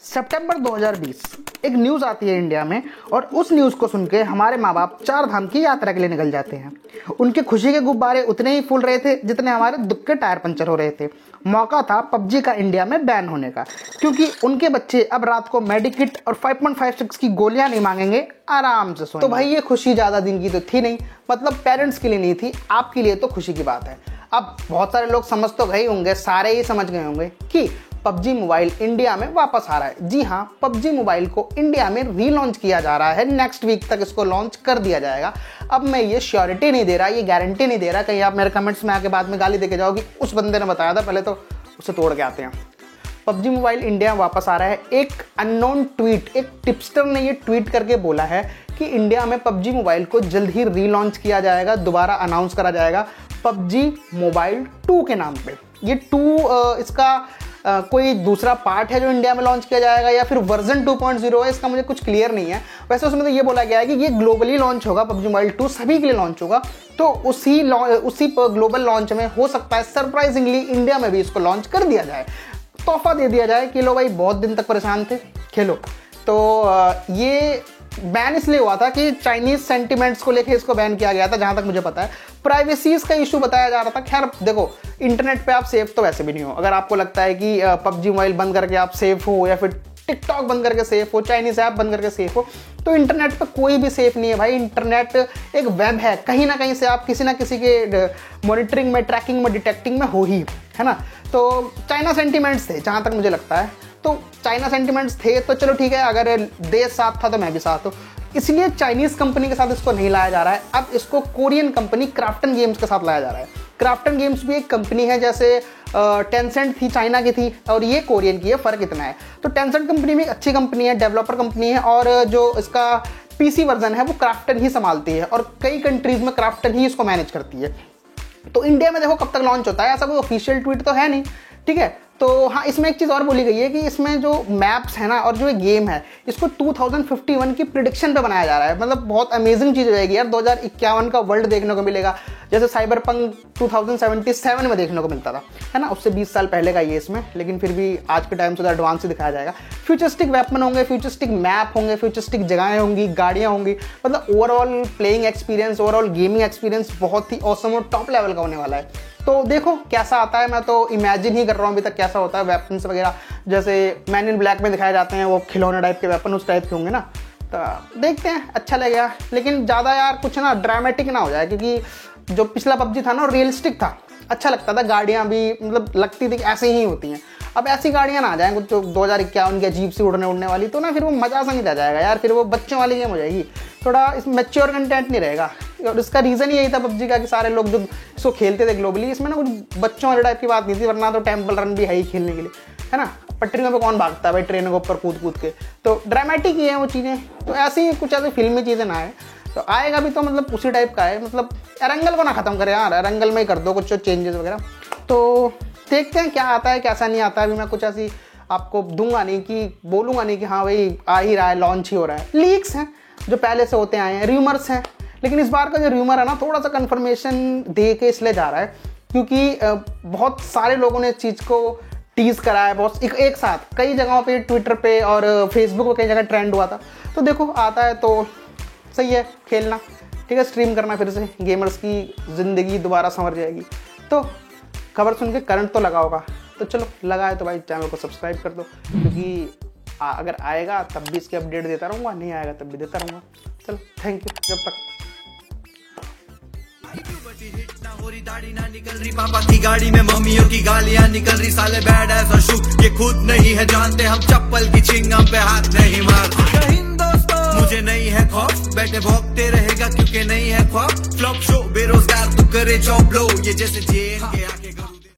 सितंबर 2020 एक न्यूज़ आती है इंडिया में और उस न्यूज़ को सुन के हमारे माँ बाप 4 धाम की यात्रा के लिए निकल जाते हैं। उनके खुशी के गुब्बारे उतने ही फूल रहे थे जितने हमारे दुख के टायर पंचर हो रहे थे। मौका था पबजी का इंडिया में बैन होने का, क्योंकि उनके बच्चे अब रात को मेडिकिट और 5.56 की गोलियां नहीं मांगेंगे, आराम से सोएंगे। तो भाई ये खुशी ज़्यादा दिन की तो थी नहीं, मतलब पेरेंट्स के लिए नहीं थी, आपके लिए तो खुशी की बात है। अब बहुत सारे लोग समझ तो गए होंगे, सारे ही समझ गए होंगे कि पबजी मोबाइल इंडिया में वापस आ रहा है। जी हाँ, पबजी मोबाइल को इंडिया में रीलॉन्च किया जा रहा है। नेक्स्ट वीक तक इसको लॉन्च कर दिया जाएगा। अब मैं ये श्योरिटी नहीं दे रहा, ये गारंटी नहीं दे रहा, कहीं आप मेरे कमेंट्स में आके बाद में गाली देके जाओ कि उस बंदे ने बताया था, पहले तो उसे तोड़ के आते हैं। पबजी मोबाइल इंडिया वापस आ रहा है। एक अननोन ट्वीट, एक टिप्सटर ने ये ट्वीट करके बोला है कि इंडिया में पबजी मोबाइल को जल्द ही रीलॉन्च किया जाएगा, दोबारा अनाउंस करा जाएगा पबजी मोबाइल 2 के नाम पे। ये 2 इसका कोई दूसरा पार्ट है जो इंडिया में लॉन्च किया जाएगा या फिर वर्जन 2.0 है, इसका मुझे कुछ क्लियर नहीं है। वैसे उसमें तो ये बोला गया है कि ये ग्लोबली लॉन्च होगा, पबजी मोबाइल 2 सभी के लिए लॉन्च होगा। तो उसी ग्लोबल लॉन्च में हो सकता है सरप्राइजिंगली इंडिया में भी इसको लॉन्च कर दिया जाए, तोहफा दे दिया जाए कि लो भाई बहुत दिन तक परेशान थे, खेलो। तो ये बैन इसलिए हुआ था कि चाइनीज सेंटिमेंट्स को लेके इसको बैन किया गया था, जहां तक मुझे पता है। प्राइवेसीज का इशू बताया जा रहा था। खैर देखो, इंटरनेट पे आप सेफ तो वैसे भी नहीं हो। अगर आपको लगता है कि पबजी मोबाइल बंद करके आप सेफ हो या फिर टिकटॉक बंद करके सेफ हो, चाइनीज ऐप बंद करके सेफ हो, तो इंटरनेट पे कोई भी सेफ नहीं है भाई। इंटरनेट एक वेब है, कहीं ना कहीं से आप किसी ना किसी के मॉनिटरिंग में, ट्रैकिंग में, डिटेक्टिंग में हो ही, है ना। तो चाइना सेंटिमेंट्स थे जहां तक मुझे लगता है। तो चाइना सेंटिमेंट्स थे तो चलो ठीक है, अगर देश साथ था तो मैं भी साथ हूँ। इसलिए चाइनीज कंपनी के साथ इसको नहीं लाया जा रहा है, अब इसको कोरियन कंपनी क्राफ्टन गेम्स के साथ लाया जा रहा है। क्राफ्टन गेम्स भी एक कंपनी है, जैसे टेंसेंट थी, चाइना की थी, और ये कोरियन की है। फ़र्क इतना है। तो टेंसेंट कंपनी भी अच्छी कंपनी है, डेवलपर कंपनी है, और जो इसका पीसी वर्जन है वो क्राफ्टन ही संभालती है, और कई कंट्रीज में क्राफ्टन ही इसको मैनेज करती है। तो इंडिया में देखो कब तक लॉन्च होता है, ऐसा कोई ऑफिशियल ट्वीट तो है नहीं, ठीक है। तो हाँ, इसमें एक चीज़ और बोली गई है कि इसमें जो मैप्स है ना और जो गेम है, इसको 2051 की प्रिडिक्शन पे बनाया जा रहा है। मतलब बहुत अमेजिंग चीज़ हो जाएगी यार। 2051 का वर्ल्ड देखने को मिलेगा, जैसे साइबरपंक 2077 में देखने को मिलता था, है ना। उससे 20 साल पहले का ये इसमें, लेकिन फिर भी आज के टाइम से तो एडवांस ही दिखाया जाएगा। फ्यूचरिस्टिक वेपन होंगे, फ्यूचरिस्टिक मैप होंगे, फ्यूचरिस्टिक जगहें होंगी, गाड़ियाँ होंगी। मतलब overall playing experience, overall gaming experience बहुत ही ऑसम और टॉप लेवल का होने वाला है। तो देखो कैसा आता है, मैं तो इमेजिन ही कर रहा हूँ अभी तक कैसा होता है। वेपन्स वगैरह जैसे मैन इन ब्लैक में दिखाए जाते हैं, वो खिलौने टाइप के वेपन उस टाइप के होंगे ना। तो देखते हैं, अच्छा लगेगा, लेकिन ज़्यादा यार कुछ ना ड्रामेटिक ना हो जाए, क्योंकि जो पिछला पबजी था ना रियलिस्टिक था, अच्छा लगता था। गाड़ियाँ भी मतलब लगती थी कि ऐसे ही होती हैं। अब ऐसी गाड़ियाँ ना आ जाएँ कुछ 2051 की अजीब सी उड़ने वाली, तो ना फिर वो मज़ा सा नहीं रह जाएगा यार, फिर वो बच्चों वाली गेम हो जाएगी। थोड़ा इस मैच्योर कंटेंट नहीं रहेगा। और इसका रीज़न यही था पबजी का कि सारे लोग जो इसको खेलते थे ग्लोबली, इसमें ना कुछ बच्चों वाले टाइप की बात नहीं थी, वरना तो टेम्पल रन भी है ही खेलने के लिए, है ना। पटरियों पे कौन भागता है भाई ट्रेनों के ऊपर कूद के। तो ड्रामेटिक ही है वो चीज़ें। तो ऐसी ही कुछ ऐसी फिल्मी चीज़ें ना आए, तो आएगा भी तो मतलब उसी टाइप का है। मतलब एरंगल को ना ख़त्म करें यार, एरंगल में ही कर दो कुछ चेंजेस वगैरह। तो देखते हैं क्या आता है कैसा नहीं आता है। अभी मैं कुछ ऐसी आपको दूंगा नहीं, कि बोलूँगा नहीं कि हाँ भाई आ ही रहा है, लॉन्च ही हो रहा है। लीक्स हैं जो पहले से होते आए हैं, र्यूमर्स हैं, लेकिन इस बार का जो र्यूमर है ना थोड़ा सा कंफर्मेशन दे के इसलिए जा रहा है, क्योंकि बहुत सारे लोगों ने इस चीज़ को टीज करा है। बहुत एक साथ कई जगहों पे, ट्विटर पे और फेसबुक पे कई जगह ट्रेंड हुआ था। तो देखो आता है तो सही है, खेलना ठीक है, स्ट्रीम करना, फिर से गेमर्स की ज़िंदगी दोबारा संवर जाएगी। तो खबर सुन के करंट तो लगा होगा, तो चलो लगाए तो भाई चैनल को सब्सक्राइब कर दो, क्योंकि अगर आएगा तब भी इसकी अपडेट देता रहूँगा, नहीं आएगा तब भी देता रहूँगा। चलो थैंक यू। जब तक दाढ़ी ना निकल रही, पापा की गाड़ी में मम्मियों की गालियां निकल रही, साले बैड ऐसा शुभ ये खुद नहीं है जानते, हम चप्पल की चिंगम पे हाथ नहीं मारते। दोस्तों मुझे नहीं है खौफ, बैठे भौंकते रहेगा क्योंकि नहीं है खौफ। फ्लॉप शो बेरोजगार तू करे जॉब लो, ये जैसे जेल के आके